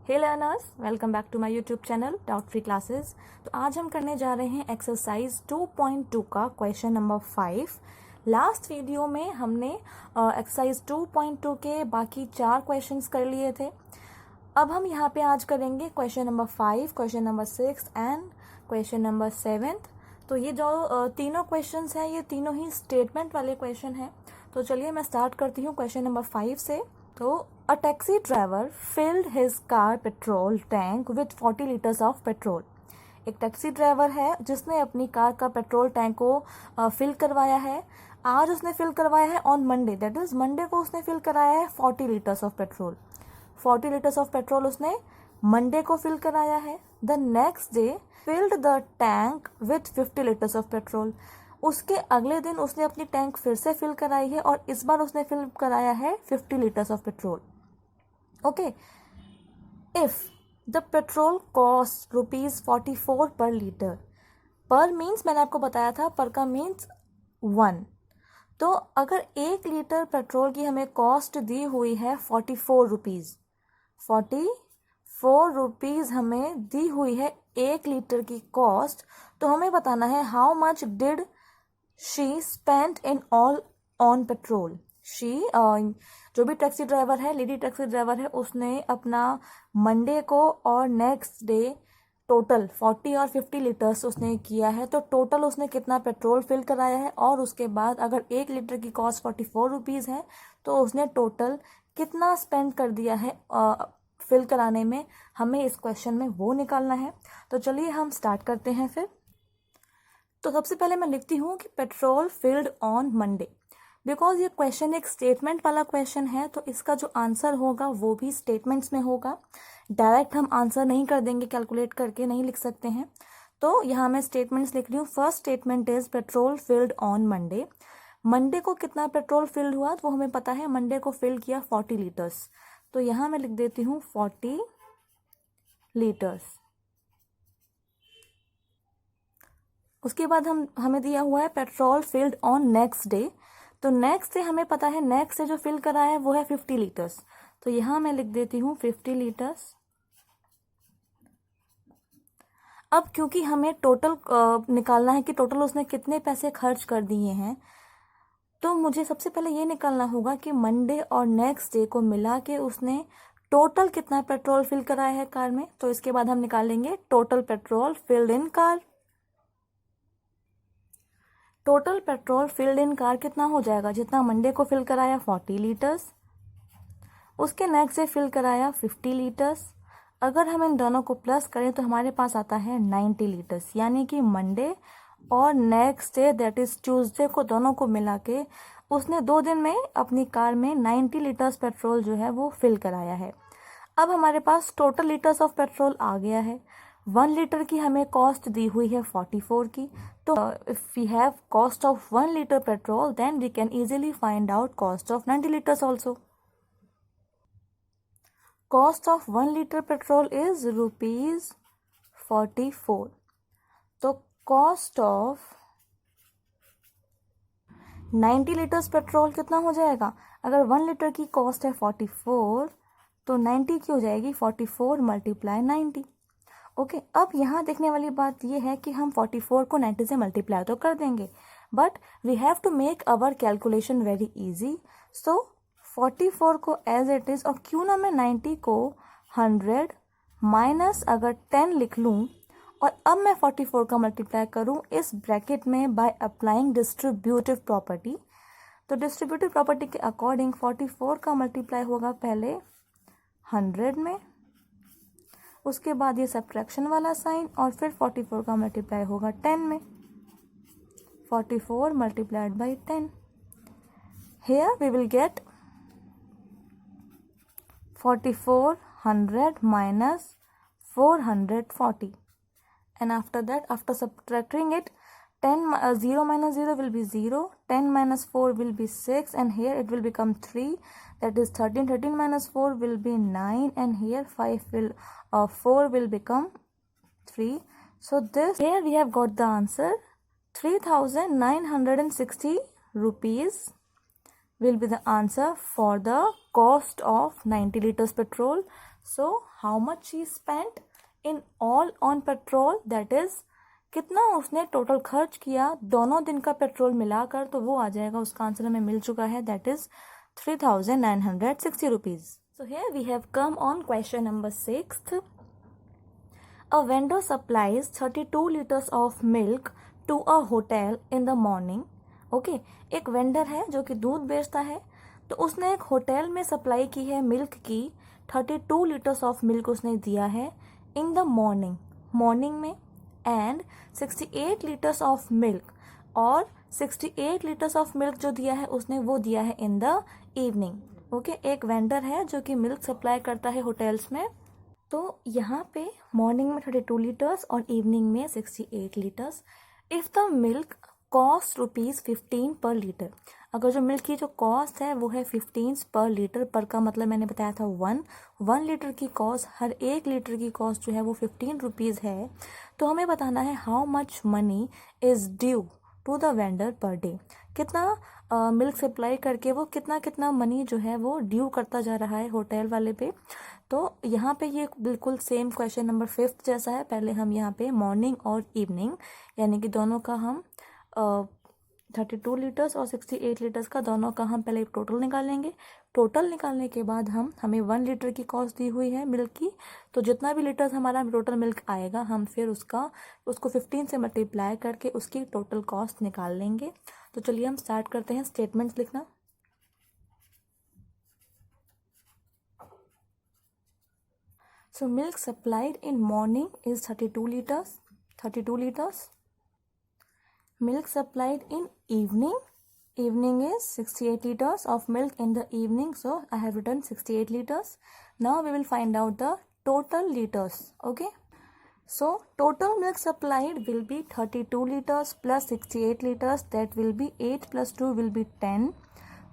Hey learners, welcome back to my YouTube channel doubt free classes. तो आज हम करने जा रहे हैं एक्सरसाइज 2.2 का क्वेश्चन नंबर 5। लास्ट वीडियो में हमने एक्सरसाइज 2.2 के बाकी 4 क्वेश्चंस कर लिए थे। अब हम यहाँ पे आज करेंगे question number 5, question number 6 and question number 7। तो ये जो तीनों क्वेश्चंस हैं ये तीनों ही स्टेटमेंट वाले क्वेश्चन हैं। तो चलिए मैं स्टार्ट करती हूँ क्वेश्चन नंबर 5 से। तो a taxi driver field his car petrol tank with 40 litres of petrol. एक टैक्सी ड्राइवर है जिसने अपनी कार का पेट्रोल टैंक को फिल करवाया है। आज उसने फिल करवाया है on Monday, that is Monday को उसने फिल कराया है 40 litres of petrol. 40 litres of petrol उसने मंडे को फिल कराया है। The next day filled the tank with 50 litres of petrol. उसके अगले दिन उसने अपनी टैंक फिर से फिल कराई है और इस बार उसने फिल कराया है 50 litres of petrol. Okay, if the petrol cost ₹44 पर लीटर। पर मीन्स मैंने आपको बताया था, पर का मीन्स 1। तो अगर 1 लीटर पेट्रोल की हमें कॉस्ट दी हुई है 44 रुपीज़, 44 रुपीज़ हमें दी हुई है 1 लीटर की कॉस्ट, तो हमें बताना है how much did she spend in all on petrol. She जो भी टैक्सी ड्राइवर है, लेडी टैक्सी ड्राइवर है, उसने अपना मंडे को और नेक्स्ट डे टोटल 40 और 50 लीटर्स उसने किया है। तो टोटल उसने कितना पेट्रोल फिल कराया है, और उसके बाद अगर 1 लीटर की कॉस्ट 44 रुपीज़ है तो उसने टोटल कितना स्पेंड कर दिया है फिल कराने में, हमें इस क्वेश्चन में वो निकालना है। तो चलिए हम स्टार्ट करते हैं फिर। तो सबसे पहले मैं लिखती हूँ कि petrol field on Monday. Because ये क्वेश्चन एक स्टेटमेंट वाला क्वेश्चन है तो इसका जो आंसर होगा वो भी स्टेटमेंट्स में होगा। डायरेक्ट हम आंसर नहीं कर देंगे, कैलकुलेट करके नहीं लिख सकते हैं। तो यहाँ मैं स्टेटमेंट्स लिख रही हूँ। First statement is petrol field on Monday. Monday को कितना पेट्रोल फिल्ड हुआ वो हमें पता है, मंडे को फिल किया 40 लीटर्स। तो यहाँ मैं लिख देती हूँ 40 लीटर्स। उसके बाद हमें दिया हुआ है petrol field on next day. तो नेक्स्ट डे हमें पता है, नेक्स्ट डे जो फिल करा है वो है 50 लीटर्स। तो यहाँ मैं लिख देती हूँ 50 लीटर्स। अब क्योंकि हमें टोटल निकालना है कि टोटल उसने कितने पैसे खर्च कर दिए हैं, तो मुझे सबसे पहले ये निकालना होगा कि मंडे और नेक्स्ट डे को मिला के उसने टोटल कितना पेट्रोल फिल कराया है कार में। तो इसके बाद हम निकालेंगे total petrol filled in car. Total petrol filled in car कितना हो जाएगा, जितना मंडे को फिल कराया 40 लीटर्स, उसके नेक्स्ट डे फिल कराया 50 लीटर्स। अगर हम इन दोनों को प्लस करें तो हमारे पास आता है 90 लीटर्स। यानी कि मंडे और next day that is Tuesday को दोनों को मिला के उसने 2 दिन में अपनी कार में 90 लीटर्स पेट्रोल जो है वो फिल कराया है। अब हमारे पास टोटल लीटर्स ऑफ पेट्रोल आ गया है। 1 लीटर की हमें कॉस्ट दी हुई है 44 की। तो if we have cost of 1 litre petrol then we can easily find out cost of 90 litres also. Cost of 1 litre petrol is ₹44। तो कॉस्ट ऑफ 90 लीटर्स पेट्रोल कितना हो जाएगा, अगर 1 लीटर की कॉस्ट है 44 तो 90 की हो जाएगी 44 मल्टीप्लाई 90। ओके, अब यहाँ देखने वाली बात ये है कि हम 44 को 90 से मल्टीप्लाई तो कर देंगे, but we have to make our calculation very easy. So 44 को एज इट इज़, और क्यों ना मैं 90 को 100 माइनस अगर 10 लिख लूँ और अब मैं 44 का मल्टीप्लाई करूँ इस ब्रैकेट में बाय अप्लाइंग डिस्ट्रीब्यूटिव प्रॉपर्टी। तो डिस्ट्रीब्यूटिव प्रॉपर्टी के अकॉर्डिंग 44 का मल्टीप्लाई होगा पहले 100 में, उसके बाद ये सब्ट्रैक्शन वाला साइन, और फिर 44 का मल्टीप्लाई होगा 10 में। 44 multiplied by 10। Here we will get 44 100 minus 440, and after that, after subtracting it, 0 minus 0 will be 0, 10 minus 4 will be 6, and here it will become 3, that is 13. 13 minus 4 will be 9, and here 4 will become 3. So this, here we have got the answer 3,960 rupees will be the answer for the cost of 90 liters petrol. So how much she spent in all on petrol, that is कितना उसने total खर्च किया दोनों दिन का petrol मिलाकर, तो वो आ जाएगा, उसका आंसर हमें मिल चुका है, that is 3960 rupees. So here we have come on question number 6. A vendor supplies 32 liters of milk to a hotel in the morning. Okay, एक वेंडर है जो कि दूध बेचता है, तो उसने एक होटल में सप्लाई की है मिल्क की, 32 लीटर्स ऑफ मिल्क उसने दिया है इन द मॉर्निंग में, एंड 68 लीटर्स ऑफ मिल्क, और 68 लीटर्स ऑफ मिल्क जो दिया है उसने वो दिया है इन द इवनिंग. ओके, एक वेंडर है जो कि मिल्क सप्लाई करता है होटल्स में, तो यहाँ पे मॉर्निंग में 32 लीटर्स और इवनिंग में 68 litres. If the milk cost ₹15 पर लीटर, अगर जो मिल्क की जो कॉस्ट है वो है 15 पर लीटर, पर का मतलब मैंने बताया था 1 लीटर की कॉस्ट, हर 1 लीटर की कॉस्ट जो है वो 15 रुपीज़ है, तो हमें बताना है how much money is due to the vendor per day. कितना मिल्क सप्लाई करके वो कितना मनी जो है वो ड्यू करता जा रहा है होटल वाले पे. तो यहाँ पे ये बिल्कुल सेम क्वेश्चन नंबर 5 जैसा है. पहले हम यहाँ पे मॉर्निंग और इवनिंग यानी कि दोनों का हम 32 लीटर्स और 68 लीटर्स का दोनों का हम पहले टोटल निकालेंगे. टोटल निकालने के बाद हमें 1 लीटर की कॉस्ट दी हुई है मिल्क की, तो जितना भी लीटर्स हमारा टोटल मिल्क आएगा हम फिर उसको 15 से मल्टीप्लाई करके उसकी टोटल कॉस्ट निकाल लेंगे. तो चलिए हम स्टार्ट करते हैं स्टेटमेंट्स लिखना. So milk supplied in morning is 32 liters. Milk supplied in evening is 68 liters of milk in the evening. So I have written 68 liters. Now we will find out the total liters. Okay. So total milk supplied will be 32 liters plus 68 liters. That will be 8 plus 2 will be 10.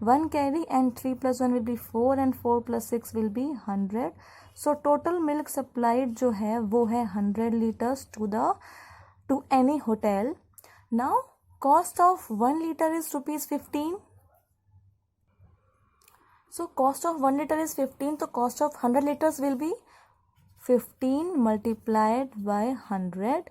1 carry and 3 plus 1 will be 4 and 4 plus 6 will be 100. So total milk supplied जो है वो है 100 liters to any hotel. Now cost of 1 liter is ₹15. So cost of 1 liter is 15. So cost of 100 liters will be 15 multiplied by 100.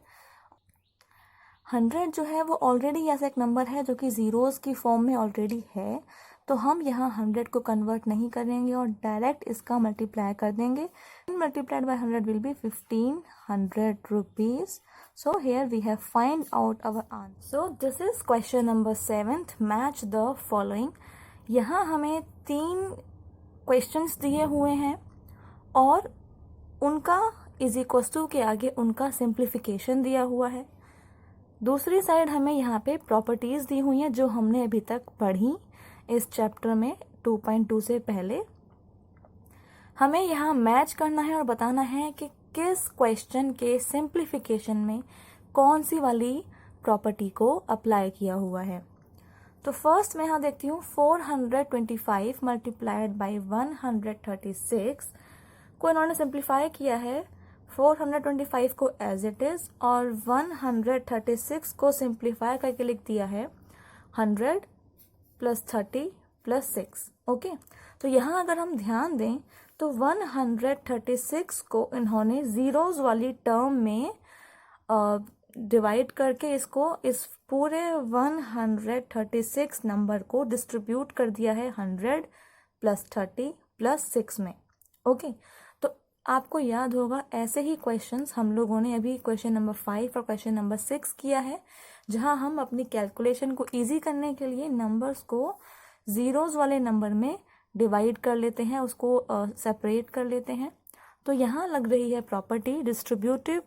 100 जो है वो already ऐसा एक number है जो कि जीरोस की फॉर्म में ऑलरेडी है, तो हम यहाँ 100 को कन्वर्ट नहीं करेंगे और डायरेक्ट इसका मल्टीप्लाई कर देंगे. Multiplied by 100 will be 1500 rupees. So here we have find out our answer. So this is question number 7. Match the following. यहाँ हमें 3 क्वेश्चंस दिए हुए हैं और उनका इज इक्वल टू के आगे उनका सिंप्लीफिकेशन दिया हुआ है. दूसरी साइड हमें यहाँ पे प्रॉपर्टीज दी हुई हैं जो हमने अभी तक पढ़ी इस चैप्टर में 2.2 से पहले. हमें यहाँ मैच करना है और बताना है कि किस क्वेश्चन के सिंप्लीफिकेशन में कौन सी वाली प्रॉपर्टी को अप्लाई किया हुआ है. तो फर्स्ट मैं यहाँ देखती हूँ 425 मल्टीप्लाइड बाई 136 को इन्होंने सिंप्लीफाई किया है. 425 को एज इट इज और 136 को सिंप्लीफाई करके लिख दिया है 100 प्लस 30 प्लस 6. ओके, तो यहाँ अगर हम ध्यान दें तो 136 को इन्होंने जीरोज वाली टर्म में डिवाइड करके इसको इस पूरे 136 नंबर को डिस्ट्रीब्यूट कर दिया है 100 प्लस 30 प्लस 6 में. ओके, तो आपको याद होगा ऐसे ही क्वेश्चंस हम लोगों ने अभी क्वेश्चन नंबर 5 और क्वेश्चन नंबर 6 किया है, जहां हम अपनी कैलकुलेशन को इजी करने के लिए नंबर्स को जीरोज वाले नंबर में डिवाइड कर लेते हैं, उसको सेपरेट कर लेते हैं. तो यहाँ लग रही है प्रॉपर्टी डिस्ट्रीब्यूटिव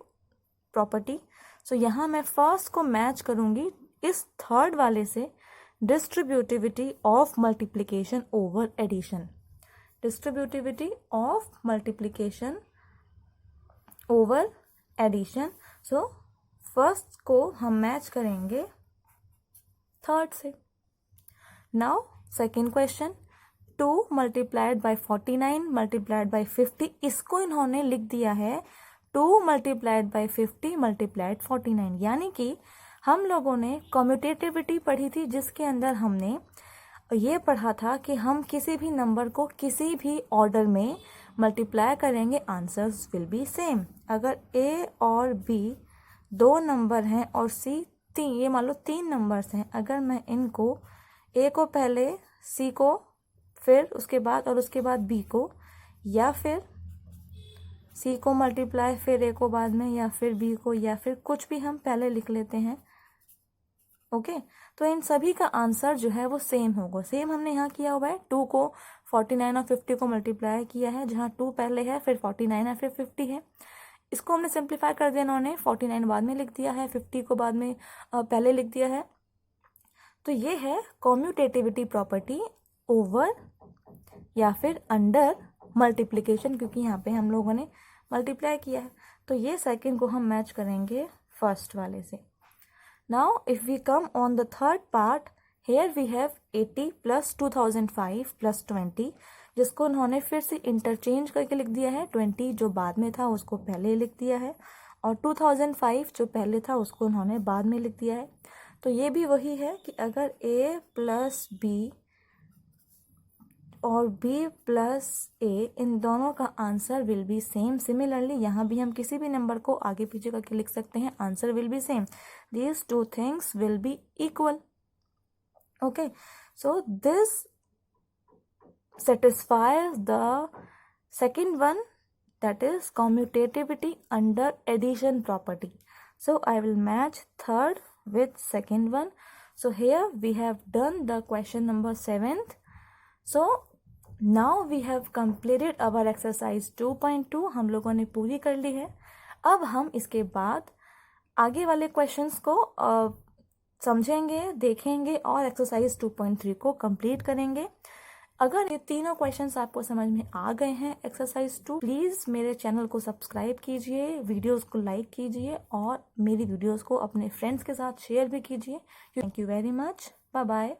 प्रॉपर्टी. सो यहाँ मैं फर्स्ट को मैच करूँगी इस थर्ड वाले से, distributivity of multiplication over addition. Distributivity of multiplication over addition. So first को हम मैच करेंगे थर्ड से. Now second question 2 multiplied by 49 multiplied by 50, इसको इन्होंने लिख दिया है 2 मल्टीप्लाइड बाई 50 मल्टीप्लाइड 49. यानी कि हम लोगों ने कम्यूटेटिविटी पढ़ी थी जिसके अंदर हमने ये पढ़ा था कि हम किसी भी नंबर को किसी भी ऑर्डर में मल्टीप्लाई करेंगे आंसर्स विल बी सेम। अगर ए और बी 2 नंबर हैं और सी 3, ये मान लो 3 नंबर्स हैं, अगर मैं इनको ए को पहले, सी को फिर उसके बाद और उसके बाद बी को, या फिर सी को मल्टीप्लाई फिर ए को बाद में, या फिर बी को, या फिर कुछ भी हम पहले लिख लेते हैं। ओके, तो इन सभी का आंसर जो है वो सेम होगा। सेम हमने यहाँ किया हुआ है, 2 को 49 और 50 को मल्टीप्लाई किया है, जहाँ 2 पहले है फिर 49 है फिर 50 है। इसको हमने सिंप्लीफाई कर दिया, इन्होंने 49 बाद में लिख दिया है, 50 को बाद में पहले लिख दिया है। तो ये है कॉम्यूटेटिविटी प्रॉपर्टी ओवर या फिर अंडर मल्टीप्लिकेशन, क्योंकि यहाँ पे हम लोगों ने मल्टीप्लाई किया है। तो ये सेकंड को हम मैच करेंगे फर्स्ट वाले से। Now if we come on the third part, here we have 80 plus 2005 plus 20, जिसको उन्होंने फिर से इंटरचेंज करके लिख दिया है। 20 जो बाद में था उसको पहले लिख दिया है, और 2005 जो पहले था उसको उन्होंने बाद में लिख दिया है। तो ये भी वही है कि अगर a प्लस बी और b प्लस ए, इन दोनों का answer will be same. Similarly यहाँ भी हम किसी भी नंबर को आगे पीछे करके लिख सकते हैं, answer will be same. These 2 things will be equal. Okay, so this satisfies the second one, that is commutativity under addition property. So I will match third with second one. So here we have done the question number 7th. So now we have completed our exercise 2.2. हम लोगों ने पूरी कर ली है। अब हम इसके बाद आगे वाले क्वेश्चंस को समझेंगे, देखेंगे और एक्सरसाइज 2.3 को कंप्लीट करेंगे। अगर ये तीनों क्वेश्चंस आपको समझ में आ गए हैं एक्सरसाइज 2, प्लीज़ मेरे चैनल को सब्सक्राइब कीजिए, वीडियोस को लाइक कीजिए और मेरी वीडियोस को अपने फ्रेंड्स के साथ शेयर भी कीजिए। Thank you very much, bye bye.